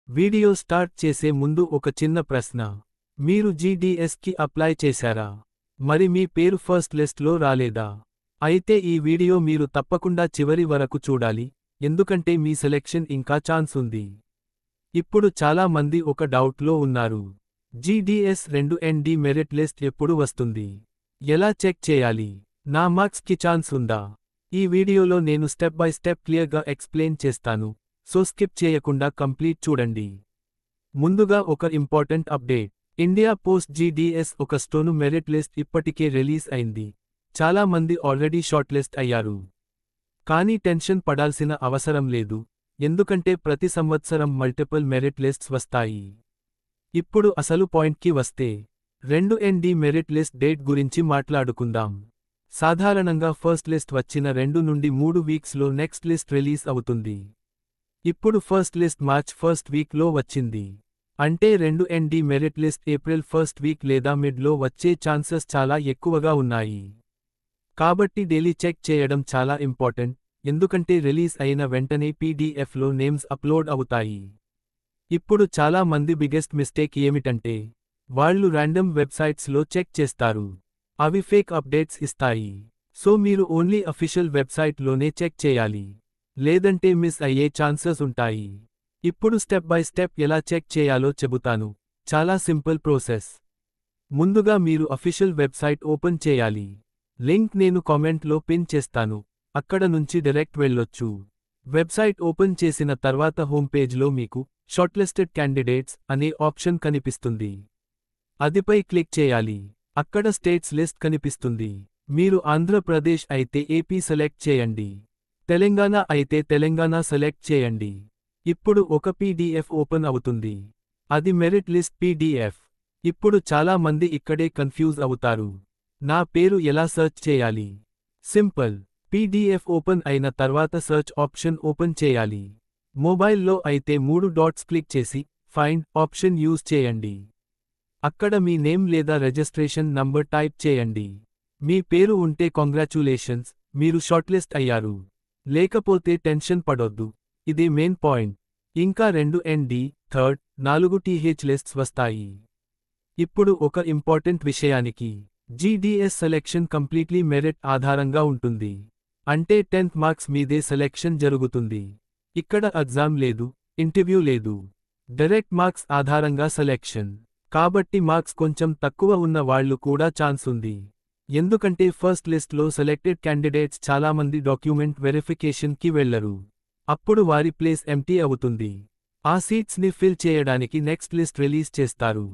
Video start చేసే ముందు ఒక చిన్న ప్రశ్న. మీరు జీడీఎస్కి అప్లై చేశారా? మరి మీ పేరు ఫస్ట్ లిస్ట్లో రాలేదా? అయితే ఈ వీడియో మీరు తప్పకుండా చివరి వరకు చూడాలి, ఎందుకంటే మీ సెలెక్షన్ ఇంకా ఛాన్స్ ఉంది. ఇప్పుడు చాలా మంది ఒక డౌట్లో ఉన్నారు. జీడీఎస్ 2ND మెరిట్ లిస్ట్ ఎప్పుడు వస్తుంది? ఎలా చెక్ చేయాలి? నా మార్క్స్కి ఛాన్స్ ఉందా? ఈ వీడియోలో నేను స్టెప్ బై స్టెప్ క్లియర్గా ఎక్స్ప్లెయిన్ చేస్తాను, సో స్కిప్ చేయకుండా కంప్లీట్ చూడండి. ముందుగా ఒక important update. India post GDS ఒక స్టోను మెరిట్ లిస్ట్ ఇప్పటికే రిలీజ్ అయింది. చాలా మంది ఆల్రెడీ షార్ట్ లిస్ట్ అయ్యారు. కానీ టెన్షన్ పడాల్సిన అవసరం లేదు, ఎందుకంటే ప్రతి సంవత్సరం మల్టిపుల్ మెరిట్ లిస్ట్స్ వస్తాయి. ఇప్పుడు అసలు పాయింట్కి వస్తే, 2ND మెరిట్ లిస్ట్ డేట్ గురించి మాట్లాడుకుందాం. సాధారణంగా ఫస్ట్ లిస్ట్ వచ్చిన 2 నుండి 3 వీక్స్లో నెక్స్ట్ లిస్ట్ రిలీజ్ అవుతుంది. ఇప్పుడు ఫస్ట్ లిస్ట్ మార్చ్ ఫస్ట్ వీక్లో వచ్చింది. అంటే 2ND merit list April first week లేదా మిడ్లో వచ్చే ఛాన్సెస్ చాలా ఎక్కువగా ఉన్నాయి. కాబట్టి డైలీ చెక్ చేయడం చాలా ఇంపార్టెంట్, ఎందుకంటే రిలీజ్ అయిన వెంటనే పీడీఎఫ్లో నేమ్స్ అప్లోడ్ అవుతాయి. ఇప్పుడు చాలా మంది బిగ్గెస్ట్ మిస్టేక్ ఏమిటంటే, వాళ్ళు ర్యాండమ్ వెబ్సైట్స్లో చెక్ చేస్తారు. అవి ఫేక్ అప్డేట్స్ ఇస్తాయి. సో మీరు ఓన్లీ అఫీషియల్ వెబ్సైట్లోనే చెక్ చేయాలి, లేదంటే మిస్ అయ్యే ఛాన్సెస్ ఉంటాయి. ఇప్పుడు స్టెప్ బై స్టెప్ ఎలా చెక్ చేయాలో చెబుతాను. చాలా సింపుల్ ప్రాసెస్. ముందుగా మీరు అఫీషియల్ వెబ్సైట్ ఓపెన్ చేయాలి. లింక్ నేను కామెంట్లో పిన్ చేస్తాను, అక్కడ నుంచి డైరెక్ట్ వెళ్ళొచ్చు. వెబ్సైట్ ఓపెన్ చేసిన తర్వాత హోమ్ పేజ్లో మీకు షార్ట్లిస్టెడ్ క్యాండిడేట్స్ అనే ఆప్షన్ కనిపిస్తుంది. అదిపై క్లిక్ చేయాలి. అక్కడ స్టేట్స్ లిస్ట్ కనిపిస్తుంది. మీరు ఆంధ్రప్రదేశ్ అయితే ఏపీ సెలెక్ట్ చేయండి, తెలంగాణ అయితే తెలంగాణ సెలెక్ట్ చేయండి. ఇప్పుడు ఒక పీడీఎఫ్ ఓపెన్ అవుతుంది. అది మెరిట్ లిస్ట్ పీడీఎఫ్. ఇప్పుడు చాలా మంది ఇక్కడే కన్ఫ్యూజ్ అవుతారు. నా పేరు ఎలా సెర్చ్ చేయాలి? సింపుల్. పీడీఎఫ్ ఓపెన్ అయిన తర్వాత సెర్చ్ ఆప్షన్ ఓపెన్ చేయాలి. మొబైల్లో అయితే 3 డాట్స్ క్లిక్ చేసి ఫైండ్ ఆప్షన్ యూజ్ చేయండి. అక్కడ మీ నేమ్ లేదా రిజిస్ట్రేషన్ నంబర్ టైప్ చేయండి. మీ పేరు ఉంటే కాంగ్రాచ్యులేషన్స్, మీరు షార్ట్లిస్ట్ అయ్యారు. లేకపోతే టెన్షన్ పడొద్దు, ఇది మెయిన్ పాయింట్. ఇంకా 2ND, 3rd, 4th లిస్ట్స్ వస్తాయి. ఇప్పుడు ఒక ఇంపార్టెంట్ విషయానికి, జీడీఎస్ సెలెక్షన్ కంప్లీట్లీ మెరిట్ ఆధారంగా ఉంటుంది. అంటే 10th మార్క్స్ మీదే సెలెక్షన్ జరుగుతుంది. ఇక్కడ ఎగ్జామ్ లేదు, ఇంటర్వ్యూ లేదు. డైరెక్ట్ మార్క్స్ ఆధారంగా సెలెక్షన్. కాబట్టి మార్క్స్ కొంచెం తక్కువ ఉన్న వాళ్ళు కూడా ఛాన్స్ ఉంది. ఎందుకంటే ఫస్ట్ లిస్ట్లో సెలెక్టెడ్ క్యాండిడేట్స్ చాలామంది డాక్యుమెంట్ వెరిఫికేషన్కి వెళ్లరు. అప్పుడు వారి ప్లేస్ ఎంప్టీ అవుతుంది. ఆ సీట్స్ని ఫిల్ చేయడానికి నెక్స్ట్ లిస్ట్ రిలీజ్ చేస్తారు.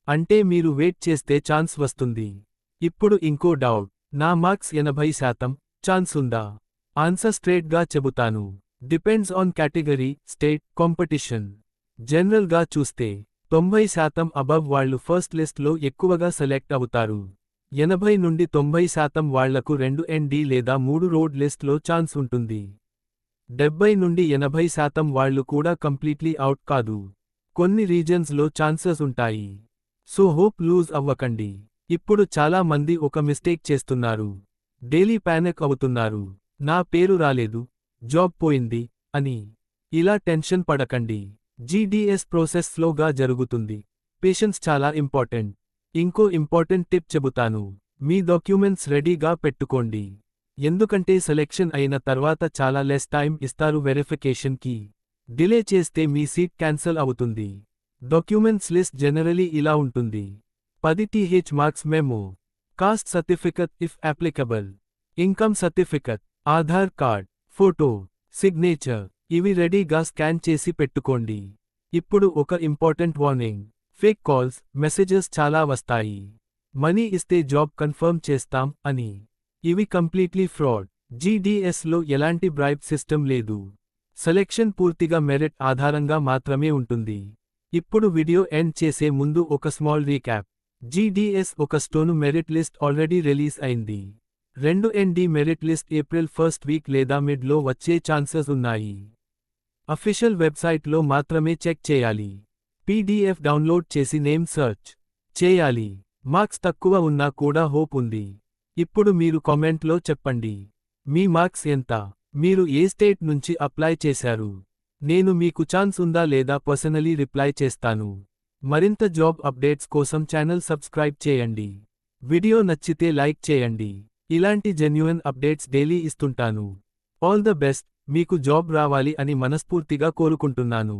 అంటే మీరు వెయిట్ చేస్తే ఛాన్స్ వస్తుంది. ఇప్పుడు ఇంకో డౌట్. నా మార్క్స్ 80% ఛాన్స్ ఉందా? ఆన్సర్ స్ట్రేట్గా చెబుతాను. Depends on category, state, competition. జనరల్గా చూస్తే 90% అబవ్ వాళ్ళు ఫస్ట్ లిస్ట్లో ఎక్కువగా సెలెక్ట్ అవుతారు. 80 నుండి 90% వాళ్లకు 2ND లేదా 3 రోడ్ లిస్ట్లో ఛాన్స్ ఉంటుంది. 70 నుండి 80% వాళ్ళు కూడా కంప్లీట్లీ అవుట్ కాదు. కొన్ని రీజన్స్లో ఛాన్సెస్ ఉంటాయి. సో హోప్ లూజ్ అవ్వకండి. ఇప్పుడు చాలా మంది ఒక మిస్టేక్ చేస్తున్నారు. డైలీ పానిక్ అవుతున్నారు. నా పేరు రాలేదు, జాబ్ పోయింది అని. ఇలా టెన్షన్ పడకండి. జీడీఎస్ ప్రాసెస్ స్లోగా జరుగుతుంది. పేషెన్స్ చాలా ఇంపార్టెంట్. ఇంకో ఇంపార్టెంట్ టిప్ చెబుతాను. మీ డాక్యుమెంట్స్ రెడీగా పెట్టుకోండి. ఎందుకంటే సెలెక్షన్ అయిన తర్వాత చాలా లెస్ టైం ఇస్తారు వెరిఫికేషన్కి. డిలే చేస్తే మీ సీట్ క్యాన్సల్ అవుతుంది. డాక్యుమెంట్స్ లిస్ట్ జనరలీ ఇలా ఉంటుంది. 10th marks memo, cost certificate if applicable, income certificate, Aadhaar card, photo, signature. ఇవి రెడీగా స్కాన్ చేసి పెట్టుకోండి. ఇప్పుడు ఒక important warning. Fake calls, messages చాలా వస్తాయి. మనీ ఇస్తే జాబ్ కన్ఫర్మ్ చేస్తాం అని. ఇవి కంప్లీట్లీ ఫ్రాడ్. జీడీఎస్లో ఎలాంటి బ్రైబ్ సిస్టమ్ లేదు. సెలెక్షన్ పూర్తిగా మెరిట్ ఆధారంగా మాత్రమే ఉంటుంది. ఇప్పుడు వీడియో ఎండ్ చేసే ముందు ఒక స్మాల్ రీక్యాప్. జీడీఎస్ ఒక స్టోను మెరిట్ లిస్ట్ ఆల్రెడీ రిలీజ్ అయింది. 2ND merit list April first week లేదా మిడ్లో వచ్చే ఛాన్సెస్ ఉన్నాయి. అఫీషియల్ వెబ్సైట్లో మాత్రమే చెక్ చేయాలి. పీడీఎఫ్ డౌన్లోడ్ చేసి నేమ్ సెర్చ్ చేయాలి. మార్క్స్ తక్కువ ఉన్నా కూడా హోప్ ఉంది. ఇప్పుడు మీరు కామెంట్లో చెప్పండి, మీ మార్క్స్ ఎంత? మీరు ఏ స్టేట్ నుంచి అప్లై చేశారు? నేను మీకు ఛాన్స్ ఉందా లేదా పర్సనలీ రిప్లై చేస్తాను. మరింత జాబ్ అప్డేట్స్ కోసం ఛానల్ సబ్స్క్రైబ్ చేయండి. వీడియో నచ్చితే లైక్ చేయండి. ఇలాంటి జెన్యూన్ అప్డేట్స్ డైలీ ఇస్తుంటాను. ఆల్ ద బెస్ట్, మీకు జాబ్ రావాలి అని మనస్ఫూర్తిగా కోరుకుంటున్నాను.